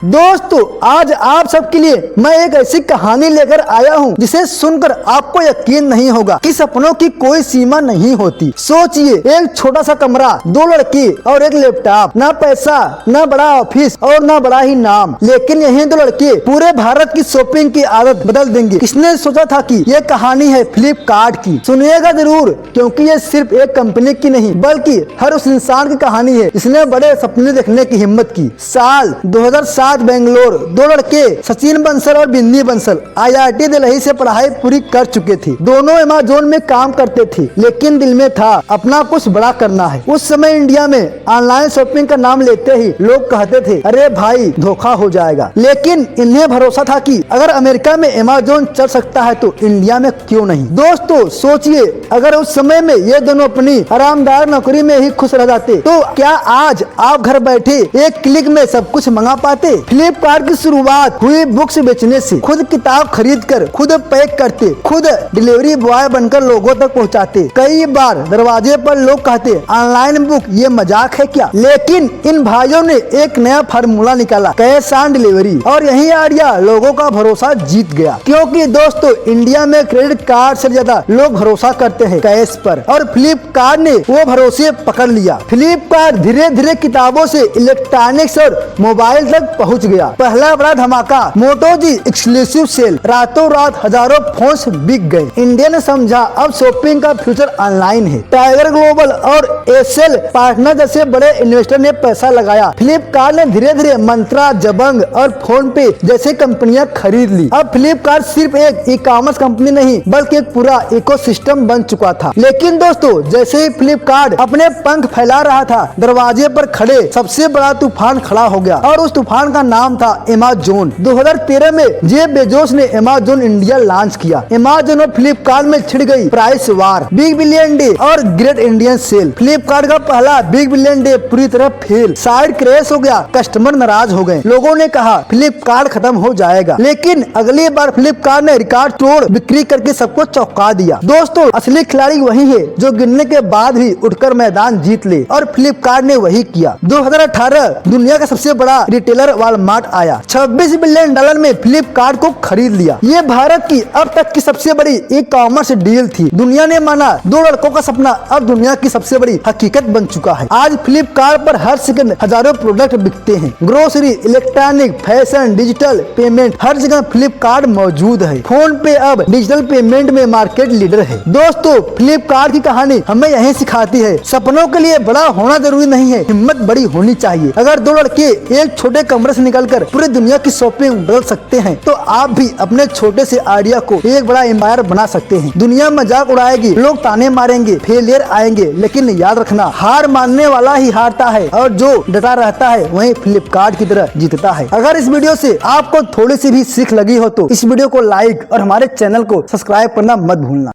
दोस्तों आज आप सबके लिए मैं एक ऐसी कहानी लेकर आया हूं जिसे सुनकर आपको यकीन नहीं होगा कि सपनों की कोई सीमा नहीं होती। सोचिए, एक छोटा सा कमरा, 2 लड़के और एक लैपटॉप, ना पैसा, ना बड़ा ऑफिस और ना बड़ा ही नाम, लेकिन यही 2 लड़के पूरे भारत की शॉपिंग की आदत बदल देंगे। किसने सोचा था कि ये कहानी है फ्लिपकार्ट की? सुनिएगा जरूर, क्योंकि ये सिर्फ एक कंपनी की नहीं बल्कि हर उस इंसान की कहानी है जिसने बड़े सपने देखने की हिम्मत की। साल 2007 बेंगलोर, 2 लड़के सचिन बंसल और बिन्नी बंसल IIT दिल्ली से पढ़ाई पूरी कर चुके थे। दोनों अमेज़न में काम करते थे, लेकिन दिल में था अपना कुछ बड़ा करना है। उस समय इंडिया में ऑनलाइन शॉपिंग का नाम लेते ही लोग कहते थे, अरे भाई धोखा हो जाएगा, लेकिन इन्हें भरोसा था कि अगर अमेरिका में अमेज़न चल सकता है तो इंडिया में क्यों नहीं। दोस्तों सोचिए, अगर उस समय में ये दोनों अपनी आरामदायक नौकरी में ही खुश रह जाते तो क्या आज आप घर बैठे एक क्लिक में सब कुछ मंगा पाते? फ्लिपकार्ट की शुरुआत हुई बुक्स बेचने से। खुद किताब खरीद कर खुद पैक करते, खुद डिलीवरी बॉय बनकर लोगों तक पहुंचाते। कई बार दरवाजे पर लोग कहते, ऑनलाइन बुक ये मजाक है क्या? लेकिन इन भाइयों ने एक नया फार्मूला निकाला, कैश ऑन डिलीवरी, और यही आइडिया लोगों का भरोसा जीत गया। क्योंकि दोस्तों इंडिया में क्रेडिट कार्ड से ज्यादा लोग भरोसा करते हैं कैश पर, और फ्लिपकार्ट ने वो भरोसे पकड़ लिया। फ्लिपकार्ट धीरे धीरे किताबों से इलेक्ट्रॉनिक्स और मोबाइल तक पहुंच गया। पहला बड़ा धमाका, मोटो जी एक्सक्लूसिव सेल, रातों रात हजारों फोन्स बिक गए। इंडिया ने समझा अब शॉपिंग का फ्यूचर ऑनलाइन है। टाइगर ग्लोबल और एसएल पार्टनर जैसे बड़े इन्वेस्टर ने पैसा लगाया। फ्लिपकार्ट ने धीरे धीरे मंत्रा, जबंग और फोन पे जैसी कंपनियां खरीद ली। अब फ्लिपकार्ट सिर्फ एक ई-कॉमर्स कंपनी नहीं बल्कि एक पूरा इकोसिस्टम बन चुका था। लेकिन दोस्तों जैसे ही फ्लिपकार्ट अपने पंख फैला रहा था, दरवाजे पर खड़े सबसे बड़ा तूफान खड़ा हो गया, और उस तूफान का नाम था अमेज़न। 2013 में जेफ बेजोस ने अमेज़न इंडिया लॉन्च किया। अमेज़न और फ्लिपकार्ट में छिड़ गई प्राइस वार, बिग बिलियन डे और ग्रेट इंडियन सेल। फ्लिपकार्ट का पहला बिग बिलियन डे पूरी तरह फेल, साइट क्रैश हो गया, कस्टमर नाराज हो गए। लोगों ने कहा फ्लिपकार्ट खत्म हो जाएगा, लेकिन अगली बार फ्लिपकार्ट ने रिकॉर्ड तोड़ बिक्री करके सबको चौंका दिया। दोस्तों असली खिलाड़ी वही है जो गिरने के बाद भी उठकर मैदान जीत ले, और फ्लिपकार्ट ने वही किया। 2018 दुनिया का सबसे बड़ा रिटेलर वॉलमार्ट आया, $26 बिलियन में फ्लिपकार्ट को खरीद लिया। ये भारत की अब तक की सबसे बड़ी ई-कॉमर्स डील थी। दुनिया ने माना 2 लड़कों का सपना अब दुनिया की सबसे बड़ी हकीकत बन चुका है। आज फ्लिपकार्ट पर हर सेकंड हजारों प्रोडक्ट बिकते हैं। Grocery, electronic, fashion, digital payment, हर जगह फ्लिपकार्ट मौजूद है। फोन पे अब डिजिटल पेमेंट में मार्केट लीडर है। दोस्तों फ्लिपकार्ट की कहानी हमें यही सिखाती है, सपनों के लिए बड़ा होना जरूरी नहीं है, हिम्मत बड़ी होनी चाहिए। अगर 2 लड़के एक छोटे कमरे से निकलकर पूरी दुनिया की शॉपिंग बदल सकते हैं तो आप भी अपने छोटे से आइडिया को एक बड़ा एम्पायर बना सकते हैं। दुनिया मजाक उड़ाएगी, लोग ताने मारेंगे, फेलियर आएंगे, लेकिन याद रखना हार मानने वाला ही हारता है, और जो डटा रहता है वही फ्लिपकार्ट की तरह जीतता है। अगर इस वीडियो से आपको थोड़ी सी भी सीख लगी हो तो इस वीडियो को लाइक और हमारे चैनल को सब्सक्राइब करना मत भूलना।